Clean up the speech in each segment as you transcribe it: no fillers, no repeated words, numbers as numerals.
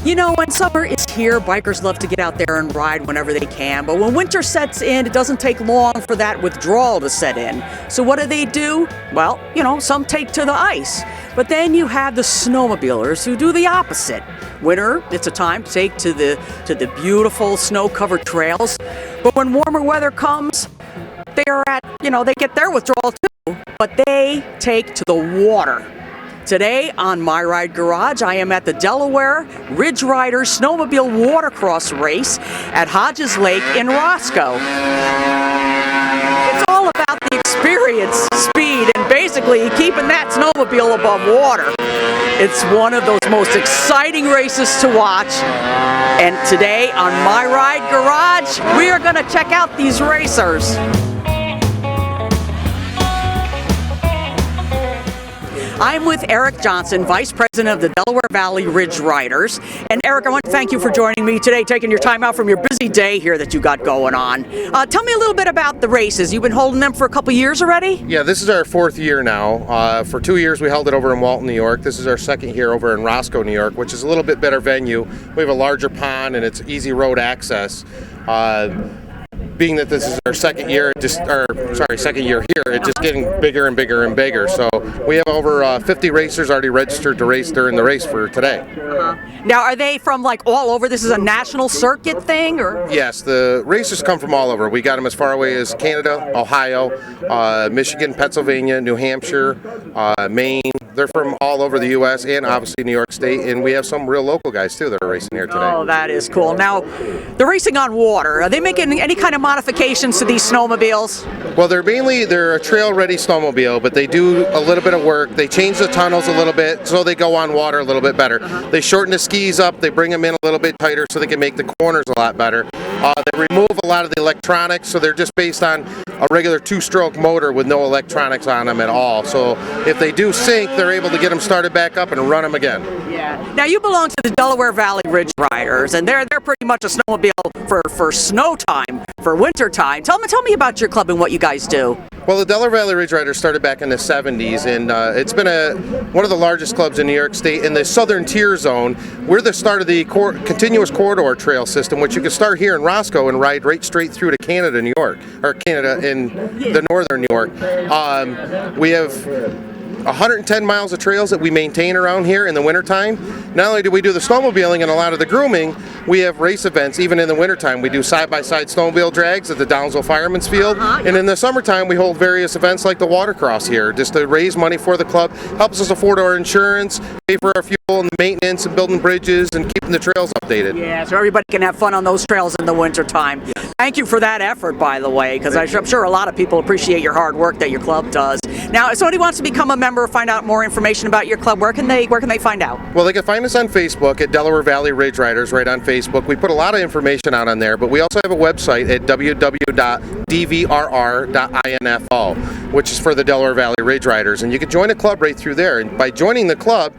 You know, when summer is here, bikers love to get out there and ride whenever they can. But when winter sets in, it doesn't take long for that withdrawal to set in. So what do? Well, you know, some take to the ice. But then you have the snowmobilers who do the opposite. Winter, it's a time to take to the beautiful snow-covered trails. But when warmer weather comes, they get their withdrawal too. But they take to the water. Today on My Ride Garage, I am at the Delaware Ridge Riders Snowmobile Watercross race at Hodges Lake in Roscoe. It's all about the experience, speed, and basically keeping that snowmobile above water. It's one of those most exciting races to watch. And today on My Ride Garage, we are going to check out these racers. I'm with Eric Johnson, Vice President of the Delaware Valley Ridge Riders. And Eric, I want to thank you for joining me today, taking your time out from your busy day here that you got going on. Tell me a little bit about the races. You've been holding them for a couple years already? Yeah, this is our fourth year now. For 2 years we held it over in Walton, New York. This is our second year over in Roscoe, New York, which is a little bit better venue. We have a larger pond and it's easy road access. Being that this is our second year here, it's just getting bigger and bigger and bigger. So we have over 50 racers already registered to race during the race for today. Now, are they from like all over? This is a national circuit thing, or? Yes, the racers come from all over. We got them as far away as Canada, Ohio, Michigan, Pennsylvania, New Hampshire, Maine. They're from all over the U.S. and obviously New York State, and we have some real local guys too that are racing here today. Oh, that is cool. Now, they're racing on water. Are they making any kind of modifications to these snowmobiles? Well, they're a trail-ready snowmobile, but they do a little bit of work. They change the tunnels a little bit so they go on water a little bit better. They shorten the skis up. They bring them in a little bit tighter so they can make the corners a lot better. They remove a lot of the electronics, so they're just based on a regular two-stroke motor with no electronics on them at all. So if they do sink, they're able to get them started back up and run them again. Yeah. Now you belong to the Delaware Valley Ridge Riders, and they're pretty much a snowmobile for snow time, for winter time. Tell me about your club and what you guys do. Well, the Delaware Valley Ridge Riders started back in the 70s, and it's been one of the largest clubs in New York State in the southern tier zone. We're the start of the continuous corridor trail system, which you can start here in Roscoe and ride right straight through to Canada, New York, or Canada in the northern New York. We have 110 miles of trails that we maintain around here in the wintertime. Not only do we do the snowmobiling and a lot of the grooming, we have race events even in the wintertime. We do side-by-side snowmobile drags at the Downsville Fireman's Field, and in the summertime we hold various events like the Watercross here, just to raise money for the club, helps us afford our insurance, pay for our fuel and the maintenance and building bridges and keeping the trails updated. Yeah, so everybody can have fun on those trails in the wintertime. Yes. Thank you for that effort, by the way, because I'm sure a lot of people appreciate your hard work that your club does. Now, if somebody wants to become a member or find out more information about your club, where can they find out? Well, they can find us on Facebook at Delaware Valley Ridge Riders, right on Facebook. We put a lot of information out on there, but we also have a website at www.dvrr.info, which is for the Delaware Valley Ridge Riders, and you can join a club right through there. And by joining the club,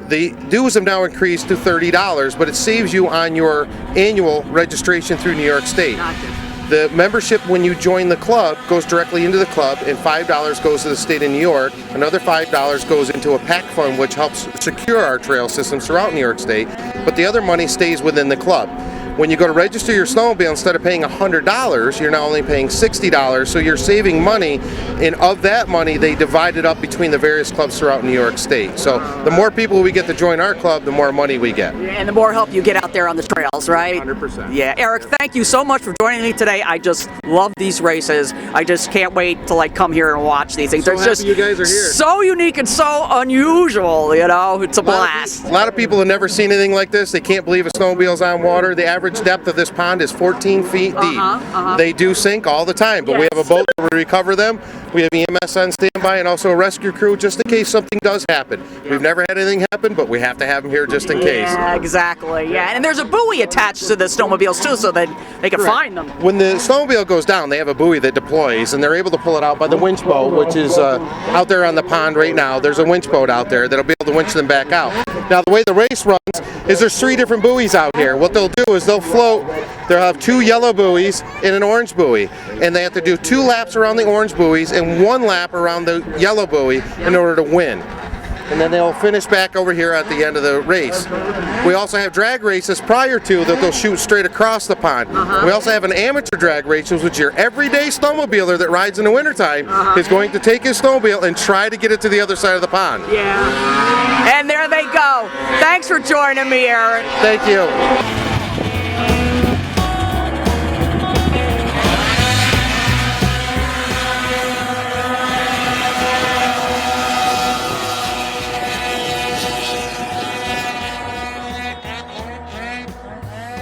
the dues have now increased to $30, but it saves you on your annual registration through New York State. Gotcha. The membership, when you join the club, goes directly into the club, and $5 goes to the state of New York. Another $5 goes into a PAC fund, which helps secure our trail systems throughout New York State, but the other money stays within the club. When you go to register your snowmobile, instead of paying $100, you're now only paying $60, so you're saving money, and of that money, they divide it up between the various clubs throughout New York State. So the more people we get to join our club, the more money we get. And the more help you get out there on the trails, right? 100%. Yeah, Eric, thank you so much for joining me today. I just love these races. I just can't wait to come here and watch these things. So happy just you guys are here. So unique and so unusual, It's a blast. A lot of people have never seen anything like this. They can't believe a snowmobile's on water. The average depth of this pond is 14 feet deep. They do sink all the time, but we have a boat to recover them. We have EMS on standby and also a rescue crew just in case something does happen. We've never had anything happen, but we have to have them here just in case. Yeah, exactly. Yeah, and there's a buoy attached to the snowmobiles too, so that they can find them. When the snowmobile goes down, they have a buoy that deploys, and they're able to pull it out by the winch boat, which is out there on the pond right now. There's a winch boat out there that'll be able to winch them back out. Now, the way the race runs is there's 3 different buoys out here. What they'll do is they'll float. They'll have 2 yellow buoys and an orange buoy, and they have to do 2 laps around the orange buoys and 1 lap around the yellow buoy in order to win. and then they'll finish back over here at the end of the race. We also have drag races prior to that they'll shoot straight across the pond. We also have an amateur drag race, which your everyday snowmobiler that rides in the wintertime is going to take his snowmobile and try to get it to the other side of the pond. Yeah. And there they go. Thanks for joining me, Aaron. Thank you.